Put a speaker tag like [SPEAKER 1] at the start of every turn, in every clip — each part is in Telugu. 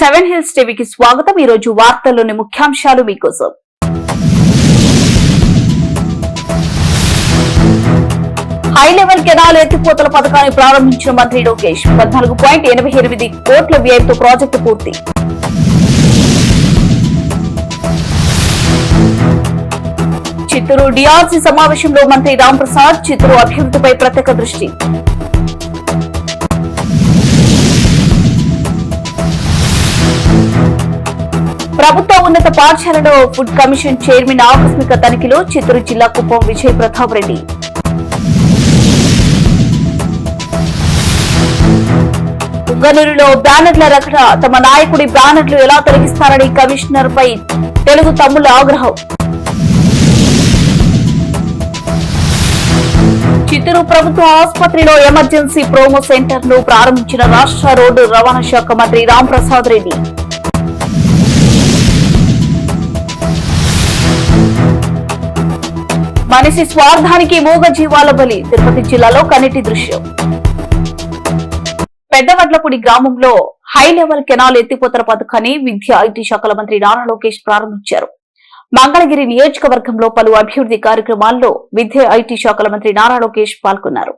[SPEAKER 1] సెవెన్ హిల్స్ టీవీకి స్వాగతం. ఈ రోజు వార్తల్లోని ముఖ్యాంశాలు మీకోసం. హై లెవెల్ కెనాల్ ఎత్తిపోతల పథకాన్ని ప్రారంభించిన మంత్రి లోకేష్ 14.88 కోట్ల వ్యయంతో ప్రాజెక్టు పూర్తి. చిత్తూరు డిఆర్సీ సమావేశంలో మంత్రి రాంప్రసాద్ చిత్తూరు అభివృద్ధిపై ప్రత్యేక దృష్టి. ప్రభుత్వ ఉన్నత పాఠశాలలో ఫుడ్ కమిషన్ చైర్మన్ ఆకస్మిక తనిఖీలో చిత్తూరు జిల్లా కుప్పం విజయ్ ప్రతాప్ రెడ్డి. పుంగనూరులో బ్యానర్ల రకట తమ నాయకుడి బ్యానర్లు ఎలా తొలగిస్తారని కమిషనర్ పై తెలుగు తమ్ముళ్ల ఆగ్రహం. చిత్తూరు ప్రభుత్వ ఆసుపత్రిలో ఎమర్జెన్సీ ప్రోమో సెంటర్ ను ప్రారంభించిన రాష్ట్ర రోడ్డు రవాణా శాఖ మంత్రి రాంప్రసాద్ రెడ్డి. మనిషి స్వార్థానికి మూగ జీవాల బలి తిరుపతి జిల్లాలో కన్నీటి దృశ్యం. పెద్దవడ్లపూడి గ్రామంలో హై లెవెల్ కెనాల్ ఎత్తిపోతల పథకాన్ని విద్యా ఐటీ శాఖల మంత్రి నారా లోకేష్ ప్రారంభించారు. మంగళగిరి నియోజకవర్గంలో పలు అభివృద్ధి కార్యక్రమాల్లో విద్యా ఐటీ శాఖల మంత్రి నారా లోకేష్ పాల్గొన్నారు.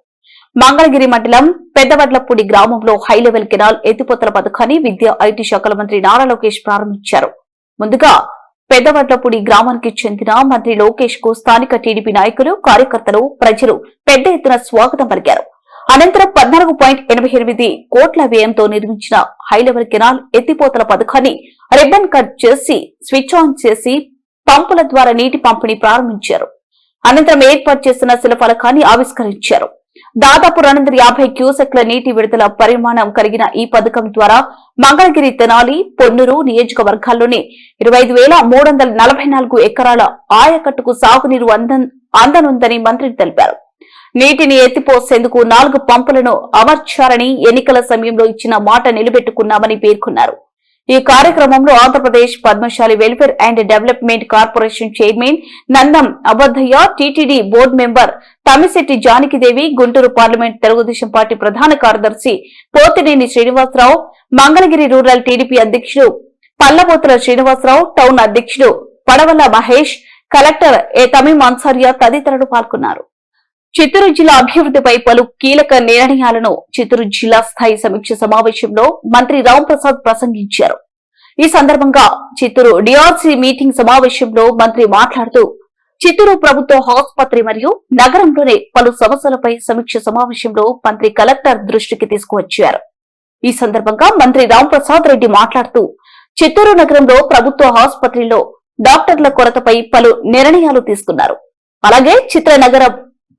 [SPEAKER 1] మంగళగిరి మండలం పెద్దవడ్లపూడి గ్రామంలో హై లెవెల్ కెనాల్ ఎత్తిపోతల పథకాన్ని విద్యా ఐటీ శాఖల మంత్రి నారా లోకేష్ ప్రారంభించారు. ముందుగా పెద్దవడ్లపూడి గ్రామానికి చెందిన మంత్రి లోకేష్ కు స్థానిక టీడీపీ నాయకులు, కార్యకర్తలు, ప్రజలు పెద్ద ఎత్తున స్వాగతం పలికారు. అనంతరం 14.88 కోట్ల వ్యయంతో నిర్మించిన హై లెవెల్ కెనాల్ ఎత్తిపోతల పథకాన్ని రిబ్బన్ కట్ చేసి స్విచ్ ఆన్ చేసి పంపుల ద్వారా నీటి పంపిణీ ప్రారంభించారు. అనంతరం ఏర్పాటు చేసిన శిలఫలకాన్ని ఆవిష్కరించారు. దాదాపు 250 క్యూసెక్ల నీటి విడుదల పరిమాణం కలిగిన ఈ పథకం ద్వారా మంగళగిరి, తెనాలి, పొన్నూరు నియోజకవర్గాల్లోని 25,344 ఎకరాల ఆయకట్టుకు సాగునీరు అందనుందని మంత్రి తెలిపారు. నీటిని ఎత్తిపోసేందుకు 4 పంపులను అమర్చారని ఎన్నికల సమయంలో ఇచ్చిన మాట నిలబెట్టుకున్నామని పేర్కొన్నారు. ఈ కార్యక్రమంలో Andhra Pradesh Padmashali welfare and development corporation chairman Nandam Abaddayya, TTD board member Tammisetti Janakidevi, Guntur parliament Telugu Desam party ప్రధాన కార్యదర్శి పోతినేని శ్రీనివాసరావు, మంగళగిరి రూరల్ టీడీపీ అధ్యక్షుడు పల్లబోతుల శ్రీనివాసరావు, టౌన్ అధ్యక్షుడు పడవల్ల మహేష్, కలెక్టర్ ఏ తమీం అన్సారియా తదితరులు పాల్గొన్నారు. చిత్తూరు జిల్లా అభివృద్ధిపై పలు కీలక నిర్ణయాలను చిత్తూరు జిల్లా స్థాయి సమీక్ష సమావేశంలో మంత్రి రాంప్రసాద్ ప్రసంగించారు. ఈ సందర్భంగా చిత్తూరు డిఆర్సీ మీటింగ్ సమావేశంలో మంత్రి మాట్లాడుతూ చిత్తూరు ప్రభుత్వ ఆసుపత్రి మరియు నగరంలోని పలు సమస్యలపై సమీక్ష సమావేశంలో మంత్రి కలెక్టర్ దృష్టికి తీసుకువచ్చారు. ఈ సందర్భంగా మంత్రి రాంప్రసాద్ రెడ్డి మాట్లాడుతూ చిత్తూరు నగరంలో ప్రభుత్వ ఆసుపత్రిలో డాక్టర్ల కొరతపై పలు నిర్ణయాలు తీసుకున్నారు. అలాగే చిత్రనగర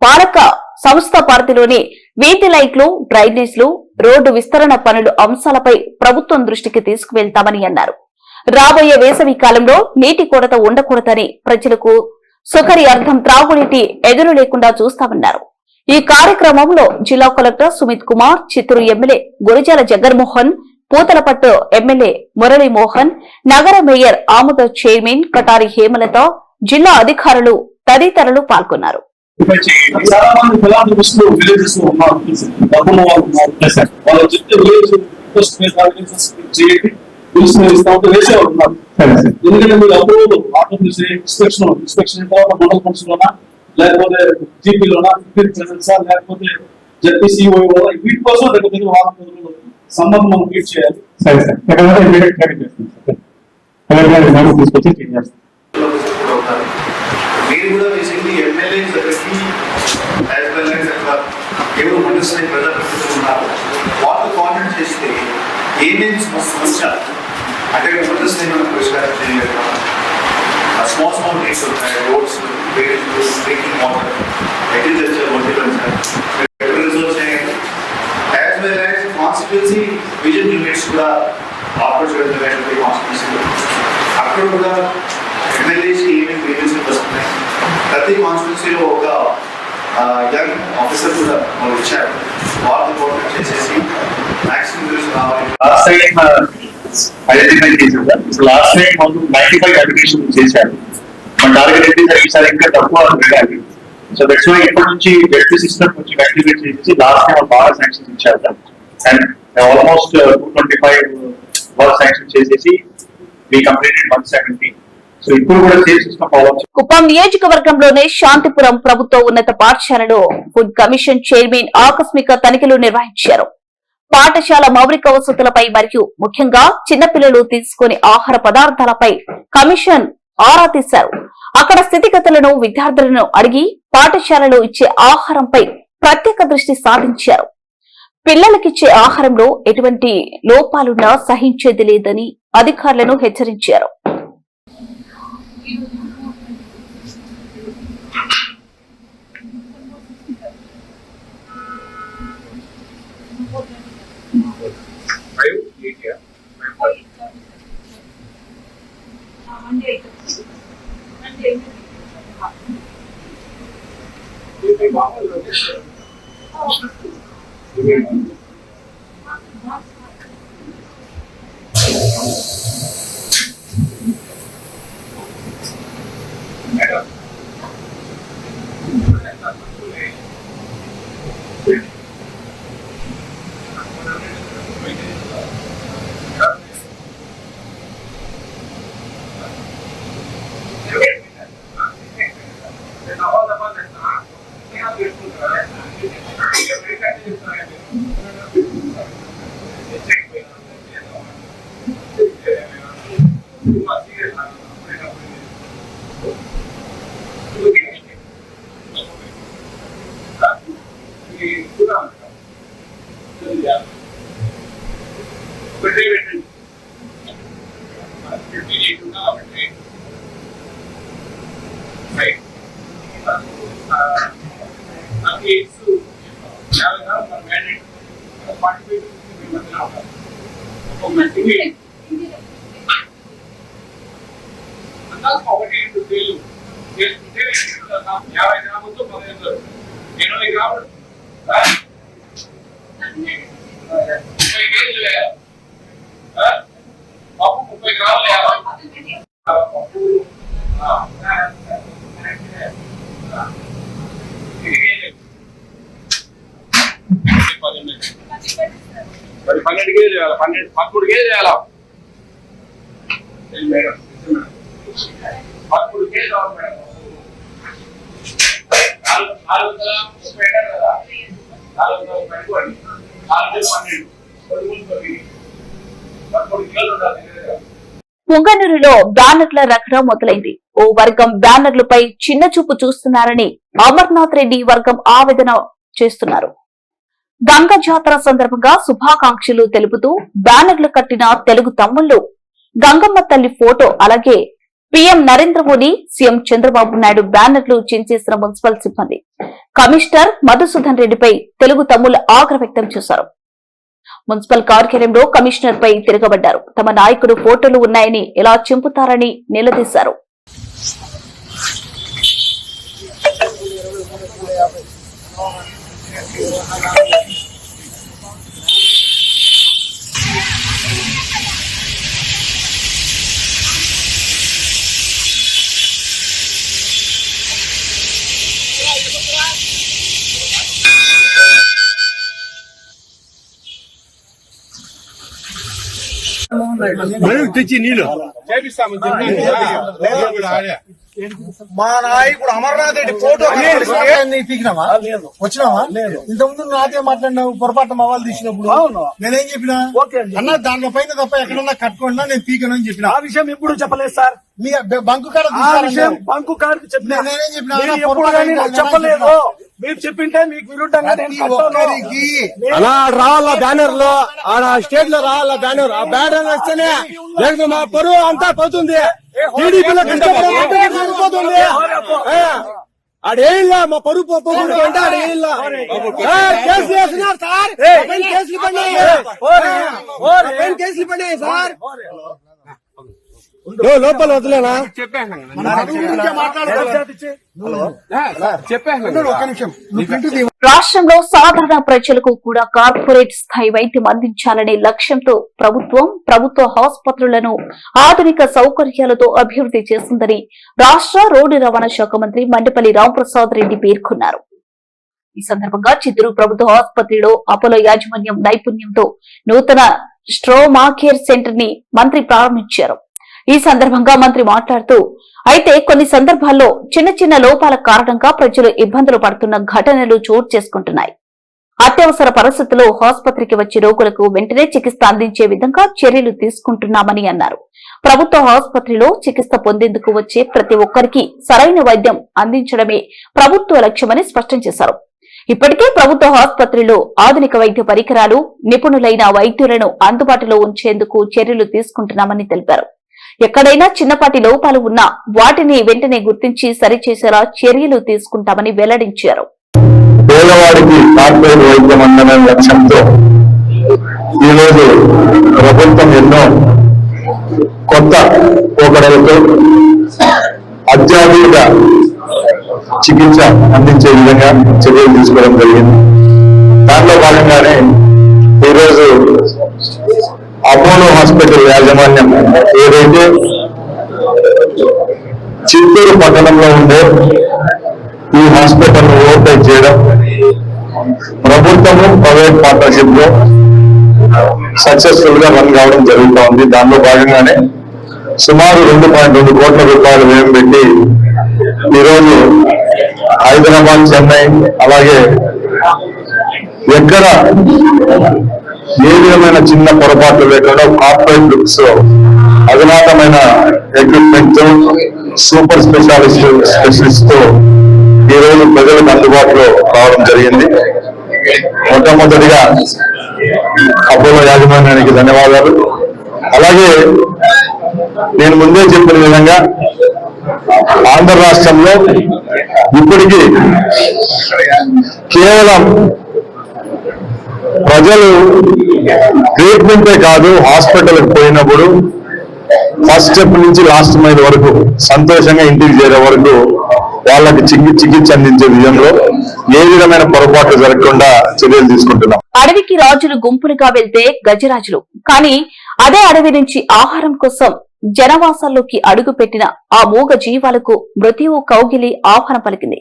[SPEAKER 1] పాలక సంస్థ పరిధిలోని వీధి లైట్లు, డ్రైనేజ్లు, రోడ్డు విస్తరణ పనులు అంశాలపై ప్రభుత్వం దృష్టికి తీసుకువెళ్తామని అన్నారు. రాబోయే వేసవి కాలంలో నీటి కొరత ఉండకూడదని, ప్రజలకు సుఖరి అర్థం త్రాగునీటి ఎదురు లేకుండా చూస్తామన్నారు. ఈ కార్యక్రమంలో జిల్లా collector Sumit Kumar, Chittoor MLA Gurajala Jaganmohan, Puthalapattu MLA Muralimohan, నగర మేయర్ ఆముద చైర్మన్ కటారి హేమలత, జిల్లా అధికారులు తదితరులు పాల్గొన్నారు.
[SPEAKER 2] చాలా మంది ఫిలాంథ్రపిస్టులు విలేజెస్ లో ఉన్నారు. డబ్బులు వాళ్ళు చెప్తే విలేజ్ వేసేవాళ్ళు ఉన్నారు. ఎందుకంటే మీరు అప్పుడు ఆటో ఇన్స్పెక్షన్ తర్వాత మండల కౌన్సిల్లోనా, లేకపోతే జీపీలోనా, లేకపోతే జడ్పీసీఓ వీటి కోసం దగ్గర వాళ్ళ సంబంధం మనం క్రియేట్ చేయాలి.
[SPEAKER 3] మీరు కూడా రీసెంట్లీ ఎమ్మెల్యే దగ్గరికి యాజ్ వెల్ యాజ్ ఎవరు మండలి ప్రజాప్రతినిధులు ఉన్నారు వాళ్ళతో కాంటాక్ట్ చేస్తే ఏమేమి సమస్య అంటే మండలి పరిష్కారం చేయలేదు. స్మాల్ థింగ్స్ ఉంటాయి, roads, drinking water, agriculture, horticulture reserve చేయండి. As well as constituency vision units కూడా ఆపరేట్ చేయడం కాన్స్టిట్యున్సీలో అక్కడ కూడా ఎమ్మెల్యేస్కి ఏమేమి వేకెన్సీలు వస్తున్నాయి. ప్రతి కాన్స్టిట్యున్సీలో ఒక యంగ్ ఆఫీసర్ కూడా వాళ్ళు ఇచ్చారు. వాళ్ళని కోఆర్డినేట్ చేసేసి మ్యాక్సిమం న్యూస్ రావాలి.
[SPEAKER 2] ఐడెంటిఫై చేశారు. లాస్ట్ టైం మనం 95 అప్లికేషన్ చేశారు. మన టార్గెట్ ఏంటి ఈసారి ఇంకా తక్కువ వెళ్ళాలి. సో దట్స్ వై ఇప్పటి నుంచి జడ్పీ సిస్టమ్ కొంచెం యాక్టివేట్ చేసి లాస్ట్ టైం బాగా శాంక్షన్స్ ఇచ్చారు. అండ్ ఆల్మోస్ట్ 225
[SPEAKER 4] వర్క్ శాంక్షన్ చేసేసి we completed 170. సో ఇప్పుడు కూడా సేమ్ సిస్టమ్ ఫాలో
[SPEAKER 1] కుప్పం నియోజకవర్గంలోనే శాంతిపురం ప్రభుత్వ ఉన్నత పాఠశాలలో ఫుడ్ కమిషన్ చైర్మన్ ఆకస్మిక తనిఖీలు నిర్వహించారు. పాఠశాల మౌలిక వసతులపై మరియు ముఖ్యంగా చిన్నపిల్లలు తీసుకునే ఆహార పదార్థాలపై కమిషన్ ఆరా తీశారు. అక్కడ స్థితిగతులను విద్యార్థులను అడిగి పాఠశాలలో ఇచ్చే ఆహారంపై ప్రత్యేక దృష్టి సాధించారు. పిల్లలకిచ్చే ఆహారంలో ఎటువంటి లోపాలున్నా సహించేది లేదని అధికారులను హెచ్చరించారు.
[SPEAKER 4] మరి 12 కేజీలు చేయాలి, 13 కేజీలు చేయాలా? 13 కేజీలు కావాలి మేడం. 430 కదా, 430 13 కిలోలు ఉండాలి.
[SPEAKER 1] పుంగనూరులో బ్యానర్ల రగడ మొదలైంది. ఓ వర్గం బ్యానర్లపై చిన్న చూపు చూస్తున్నారని అమర్నాథ్ రెడ్డి వర్గం ఆవేదన చేస్తున్నారు. గంగ జాతర సందర్భంగా శుభాకాంక్షలు తెలుపుతూ బ్యానర్లు కట్టిన తెలుగు తమ్ముళ్లు, గంగమ్మ తల్లి ఫోటో, అలాగే పీఎం నరేంద్ర మోదీ, సీఎం చంద్రబాబు నాయుడు బ్యానర్లు చించేసిన మున్సిపల్ సిబ్బంది కమిషనర్ మధుసూదన్ రెడ్డిపై తెలుగు తమ్ముళ్లు ఆగ్రహం వ్యక్తం చేశారు. మున్సిపల్ కార్యాలయంలో కమిషనర్ పై తిరగబడ్డారు. తమ నాయకుడు ఫోటోలు ఉన్నాయని ఎలా చింపుతారని నిలదీశారు.
[SPEAKER 5] తెచ్చి నీళ్ళు మా నాయకుడు అమర్నాథ్ రెడ్డి ఫోటో తీసినావా, వచ్చినావా? ఇంతకుముందు నాతో మాట్లాడినావు, పొరపాటు మా వాళ్ళు తీసినప్పుడు నేనేం చెప్పినా అన్న దాంట్లో పైన తప్ప ఎక్కడన్నా కట్టుకోండి నేను పీకను అని చెప్పిన. ఆ విషయం ఎప్పుడు చెప్పలేదు సార్. మీ బంకు కాడ బంకు కాడ చెప్పిన, నేనేం చెప్పిన చెప్పలేదు. మీరు చెప్పింటే మీకు విరుద్ధంగా అలా రావాల బ్యానర్ లో, ఆడ స్టేట్ లో రావాల బ్యానర్. ఆ బ్యానర్ వస్తేనే లేదు మా పరువు అంతా పోతుంది. టీడీపీలో కష్టపడిపోతుంది. ఆడేళ్ళ మా పరువు పోకుండా అంటే ఆడేళ్ళ కేసులు వేస్తున్నారు సార్. కేసులు పడినాయి, కేసులు పడినాయి సార్. లోపల వదిలేనా
[SPEAKER 1] రాష్ట్రంలో సాధారణ ప్రజలకు కూడా కార్పొరేట్ స్థాయి వైద్యం అందించాలనే లక్ష్యంతో ప్రభుత్వ ఆసుపత్రులను ఆధునిక సౌకర్యాలతో అభివృద్ధి చేసిందని రాష్ట్ర రోడ్డు రవాణా శాఖ మంత్రి మండిపల్లి రాంప్రసాద్ రెడ్డి పేర్కొన్నారు. ఈ సందర్భంగా చిత్తూరు ప్రభుత్వ ఆసుపత్రిలో అపోలో యాజమాన్యం నైపుణ్యంతో నూతన స్ట్రోమా కేర్ సెంటర్ ని మంత్రి ప్రారంభించారు. ఈ సందర్భంగా మంత్రి మాట్లాడుతూ, అయితే కొన్ని సందర్భాల్లో చిన్న చిన్న లోపాల కారణంగా ప్రజలు ఇబ్బందులు పడుతున్న ఘటనలు చోటు చేసుకుంటున్నాయి. అత్యవసర పరిస్థితుల్లో ఆసుపత్రికి వచ్చే రోగులకు వెంటనే చికిత్స అందించే విధంగా చర్యలు తీసుకుంటున్నామని అన్నారు. ప్రభుత్వ ఆసుపత్రిలో చికిత్స పొందేందుకు వచ్చే ప్రతి ఒక్కరికి సరైన వైద్యం అందించడమే ప్రభుత్వ లక్ష్యమని స్పష్టం చేశారు. ఇప్పటికే ప్రభుత్వ ఆసుపత్రిలో ఆధునిక వైద్య పరికరాలు, నిపుణులైన వైద్యులను అందుబాటులో ఉంచేందుకు చర్యలు తీసుకుంటున్నామని తెలిపారు. ఎక్కడైనా చిన్నపాటి లోపాలు ఉన్నా వాటిని వెంటనే గుర్తించి సరిచేసేలా చర్యలు తీసుకుంటామని వెల్లడించారు.
[SPEAKER 6] పేదవాడికి కార్పొరేట్ వైద్యం అందనే లక్ష్యంతో ఈరోజు ప్రభుత్వం ఎన్నో కొత్త పోకడలతో అత్యాధునిక చికిత్స అందించే విధంగా చర్యలు తీసుకోవడం జరిగింది. దాంట్లో భాగంగానే ఈరోజు అపోలో హాస్పిటల్ యాజమాన్యం ఏదైతే చిత్తూరు పట్టణంలో ఉండే ఈ హాస్పిటల్ ఓపెన్ చేయడం ప్రభుత్వము ప్రైవేట్ పార్ట్నర్షిప్ లో సక్సెస్ఫుల్ గా రన్ కావడం జరుగుతూ ఉంది. దానిలో భాగంగానే సుమారు 2.2 కోట్ల రూపాయలు వ్యయం పెట్టి ఈరోజు హైదరాబాద్, చెన్నై అలాగే ఎక్కడ ఏ విధమైన చిన్న పొరపాట్లు లేకుండా కార్పొరేట్ లుక్స్ అధునాతమైన ఎక్విప్మెంట్ తో సూపర్ స్పెషలిస్ట్ తో ఈ రోజు ప్రజలకు అందుబాటులో రావడం జరిగింది. మొట్టమొదటిగా అపోలో యాజమాన్యానికి ధన్యవాదాలు. అలాగే నేను ముందే చెప్పిన విధంగా ఆంధ్ర రాష్ట్రంలో ఇప్పటికీ కేవలం ప్రజలు ట్రీట్మెంటే కాదు, హాస్పిటల్కి పోయినప్పుడు ఫస్ట్ స్టెప్ నుంచి లాస్ట్ మైల్ వరకు సంతోషంగా ఇంటికి చేరే వరకు వాళ్ళకి చికిత్స అందించే విధంలో ఏ విధమైన పొరపాట్లు జరగకుండా చర్యలు తీసుకుంటున్నాం.
[SPEAKER 1] అడవికి రాజులు గుంపులుగా వెళ్తే గజరాజులు, కానీ అదే అడవి నుంచి ఆహారం కోసం జనవాసాల్లోకి అడుగు పెట్టిన ఆ మూగ జీవాలకు మృత్యువు కౌగిలి ఆహ్వానం పలికింది.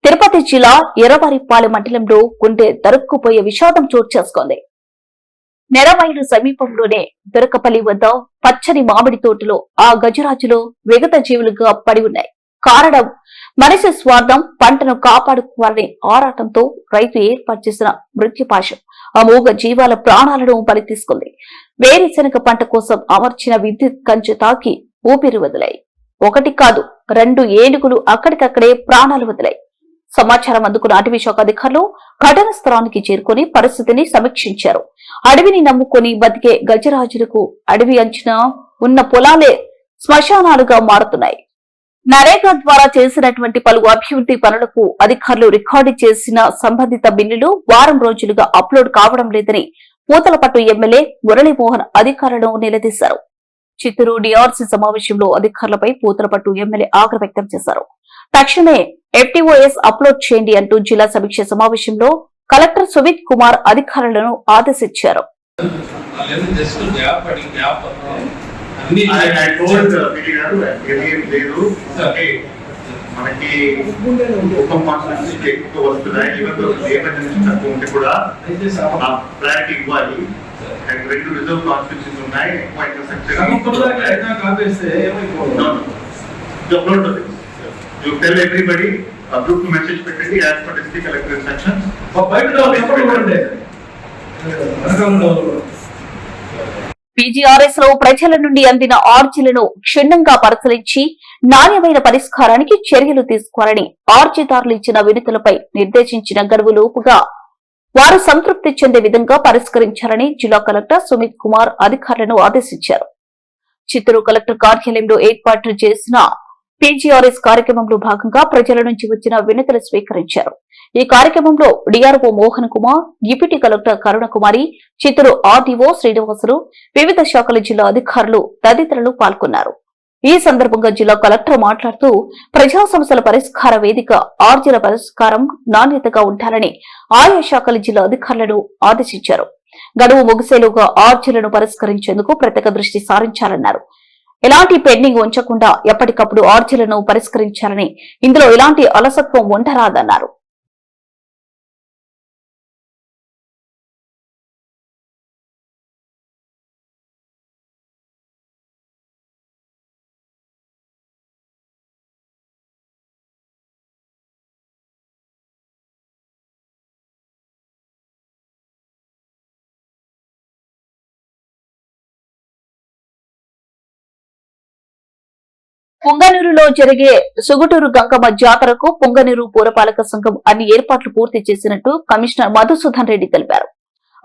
[SPEAKER 1] తిరుపతి జిల్లా ఎర్రవారిపాలెం మండలంలో గుండె దరుక్కుపోయే విషాదం చోటు చేసుకుంది. నెరవైలు సమీపంలోనే దొరకపల్లి వద్ద పచ్చని మామిడి తోటలో ఆ గజరాజులు విగత జీవులుగా పడి ఉన్నాయి. కారణం మనిషి స్వార్థం, పంటను కాపాడుకోవాలనే ఆరాటంతో రైతు ఏర్పాటు చేసిన మృత్యుపాశం ఆ మూగ జీవాల ప్రాణాలను బలి తీసుకుంది. వేరుశెనగ పంట కోసం అమర్చిన విద్యుత్ కంచె తాకి ఊపిరి వదిలాయి. ఒకటి కాదు, 2 ఏనుగులు అక్కడికక్కడే ప్రాణాలు వదిలాయి. సమాచారం అందుకున్న అటవీ శాఖ అధికారులు ఘటనా స్థలానికి చేరుకుని పరిస్థితిని సమీక్షించారు. అడవిని నమ్ముకొని బతికే గజరాజులకు అడవి అంచున ఉన్న పొలాలే శ్మశానాలుగా మారుతున్నాయి. నరేగా ద్వారా చేసినటువంటి పలు అభివృద్ధి పనులకు అధికారులు రికార్డు చేసిన సంబంధిత బిల్లులు వారం రోజులుగా అప్లోడ్ కావడం లేదని పూతలపట్టు ఎమ్మెల్యే మురళీమోహన్ అధికారులను నిలదీశారు. చిత్తూరు డిఆర్సీ సమావేశంలో అధికారులపై పూతలపట్టు ఎమ్మెల్యే ఆగ్రహం వ్యక్తం చేశారు. తక్షణమే FTOS అప్లోడ్ చేయండి అంటూ జిల్లా సమీక్ష సమావేశంలో కలెక్టర్ సుమిత్ కుమార్ అధికారులను ఆదేశించారు.
[SPEAKER 3] మనకి కుటుంబ నుంచి ఎక్కువ వస్తున్నాయి, లేబర్ నుంచి తక్కువ ఉంటే కూడా ప్రయారిటీ ఇవ్వాలి. అండ్ 2 రిజర్వ్ కాన్స్టిట్యూన్సీస్ ఉన్నాయి, ఎక్కువ infrastructure. You tell everybody, a group message పెట్టండి as per district collector instructions.
[SPEAKER 1] PGRS లో ప్రజల నుండి అందిన ఆర్జీలను క్షుణ్ణంగా పరిశీలించి నాణ్యమైన పరిష్కారానికి చర్యలు తీసుకోవాలని ఆర్జీదారులు ఇచ్చిన వినతులపై నిర్దేశించిన గడువులోపుగా వారు సంతృప్తి చెందే విధంగా పరిష్కరించాలని జిల్లా కలెక్టర్ సుమిత్ కుమార్ అధికారులను ఆదేశించారు. చిత్తూరు కలెక్టర్ కార్యాలయంలో ఏర్పాటు చేసిన PGRS కార్యక్రమంలో భాగంగా ప్రజల నుంచి వచ్చిన వినతులు స్వీకరించారు. ఈ కార్యక్రమంలో DRO Mohan Kumar, deputy collector Karunakumari, Chittoor RDO Srinivasulu, వివిధ శాఖల జిల్లా అధికారులు తదితరులు పాల్గొన్నారు. ఈ సందర్భంగా జిల్లా కలెక్టర్ మాట్లాడుతూ ప్రజా సమస్యల పరిష్కార వేదిక ఆర్జీల పరిష్కారం నాణ్యతగా ఉండాలని ఆయా శాఖల జిల్లా అధికారులను ఆదేశించారు. గడువు ముగిసేలోగా ఆర్జీలను పరిష్కరించేందుకు ప్రత్యేక దృష్టి సారించాలన్నారు. ఎలాంటి పెండింగ్ ఉంచకుండా ఎప్పటికప్పుడు ఆర్జీలను పరిష్కరించాలని, ఇందులో ఎలాంటి అలసత్వం ఉండరాదన్నారు. పుంగనూరులో జరిగే సుగుటూరు గంగమ్మ జాతరకు పుంగనూరు పురపాలక సంఘం అన్ని ఏర్పాట్లు పూర్తి చేసినట్టు కమిషనర్ మధుసూదన్ రెడ్డి తెలిపారు.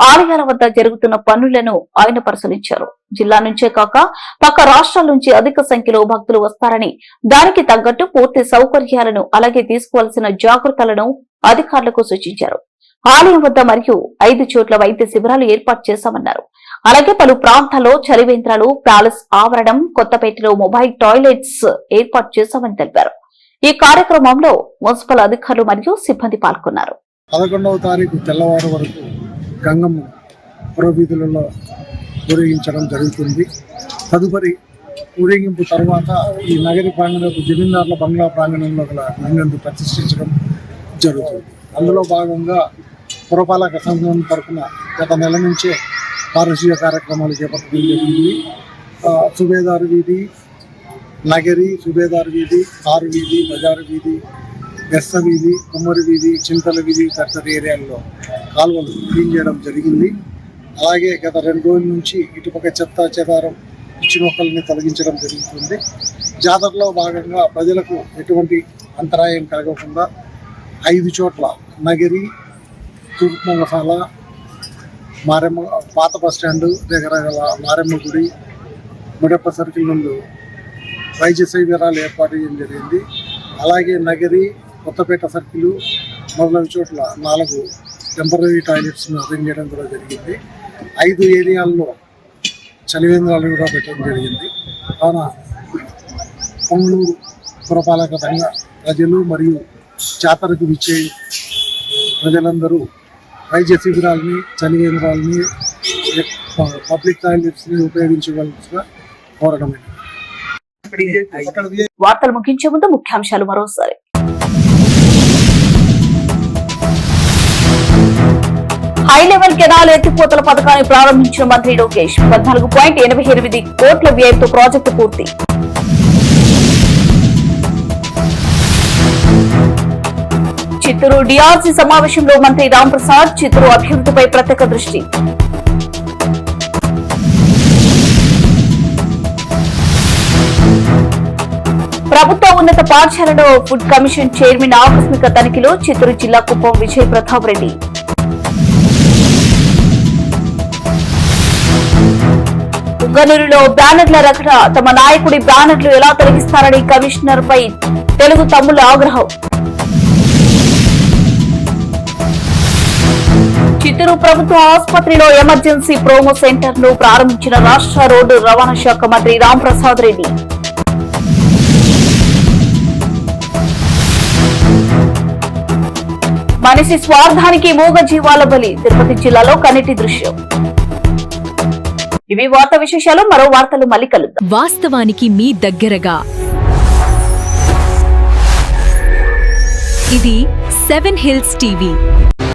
[SPEAKER 1] ఆలయాల వద్ద జరుగుతున్న పనులను ఆయన పరిశీలించారు. జిల్లా నుంచే కాక పక్క రాష్ట్రాల నుంచి అధిక సంఖ్యలో భక్తులు వస్తారని, దానికి తగ్గట్టు పూర్తి సౌకర్యాలను అలాగే తీసుకోవాల్సిన జాగ్రత్తలను అధికారులకు సూచించారు. ఆలయం వద్ద మరియు 5 చోట్ల వైద్య శిబిరాలు ఏర్పాటు చేశామన్నారు. అలాగే పలు ప్రాంతాల్లో చలివేంద్రాలు, ప్యాలెస్ ఆవరణం, కొత్తపేటలో మొబైల్ టాయిలెట్స్ ఏర్పాటు చేశామని తెలిపారు. ఈ కార్యక్రమంలో మున్సిపల్ అధికారులు మరియు సిబ్బంది పాల్గొన్నారు.
[SPEAKER 5] 11వ తారీఖు తెల్లవారు వరకు గంగమ్మ పురవీధులలో ఊరేగించడం జరుగుతుంది. తదుపరి ఊరేగింపు తర్వాత ఈ నగరి ప్రాంగణంలో జమీందారుల బంగ్లా ప్రాంగణంలో గల నందు ప్రతిష్ఠించడం జరుగుతుంది. అందులో భాగంగా పురపాలక సంఘం తరఫున గత నెల నుంచే పారిశుద్ధ్య కార్యక్రమాలు చేపట్టడం జరిగింది. సుబేదారు వీధి, నగరి, సుబేదారు వీధి, కారు వీధి, బజారు వీధి, బెస్స వీధి, కుమ్మరి వీధి, చింతల వీధి తదితర ఏరియాల్లో కాలువలు క్లీన్ చేయడం జరిగింది. అలాగే గత 2 రోజుల నుంచి ఇటుపక్క చెత్త చెదారం, పిచ్చి మొక్కల్ని తొలగించడం జరుగుతుంది. జాతరలో భాగంగా ప్రజలకు ఎటువంటి అంతరాయం కలగకుండా 5 చోట్ల నగరి, తూర్పు మంగసాల, మారెమ్మ పాత బస్టాండు దగ్గర గల మారెమ్మ గుడి, ముడప్ప సర్కిల్ నుండి వైద్య శిబిరాలు ఏర్పాటు చేయడం జరిగింది. అలాగే నగరి, కొత్తపేట సర్కిల్ మొదలైన చోట్ల 4 టెంపరీ టాయిలెట్స్ను అరేంజ్ చేయడం కూడా జరిగింది. 5 ఏరియాల్లో చలివేంద్రాలు కూడా పెట్టడం జరిగింది. కావున పొంగళూరు పురపాలక సంఘ ప్రజలు మరియు జాతరకు విచ్చే ప్రజలందరూ వైద్య శిబిరాలని, చలివేంద్రాలని, పబ్లిక్ టాయిలెట్స్ని ఉపయోగించవలసిన కోరడమైనది.
[SPEAKER 1] వార్తలు ముగించే ముందు ముఖ్యాంశాలు మరోసారి. హై లెవెల్ కెనాల్ ఎత్తిపోతల పథకాన్ని ప్రారంభించిన మంత్రి లోకేష్. 14.88 కోట్ల వ్యయంతో ప్రాజెక్టు పూర్తి. చిత్తూరు డిఆర్సీ సమావేశంలో మంత్రి రాంప్రసాద్ చిత్తూరు అభివృద్ధిపై ప్రత్యేక దృష్టి. ప్రభుత్వ ఉన్నత పాఠశాలలో ఫుడ్ కమిషన్ చైర్మన్ ఆకస్మిక తనిఖీలో చిత్తూరు జిల్లా కుప్పం విజయ్ ప్రతాప్ రెడ్డి. పుంగనూరులో బ్యానర్ల రకట, తమ నాయకుడి బ్యానర్లు ఎలా తొలగిస్తారని కమిషనర్ పై తెలుగు తమ్ముళ్ల ఆగ్రహం. చిత్తూరు ప్రభుత్వ ఆసుపత్రిలో ఎమర్జెన్సీ ప్రోమో సెంటర్ ను ప్రారంభించిన రాష్ట్ర రోడ్డు రవాణా శాఖ మంత్రి రాంప్రసాద్ రెడ్డి. మనిషి స్వార్థానికి మూగ జీవాల బలి, తిరుపతి జిల్లాలో కన్నెటి దృశ్యం. ఇవి వార్తా విశేషాలు. మరో వార్తలు మళ్ళీ కలుద్దాం.
[SPEAKER 7] వాస్తవానికి మీ దగ్గరగా ఇది 7 హిల్స్ టీవీ.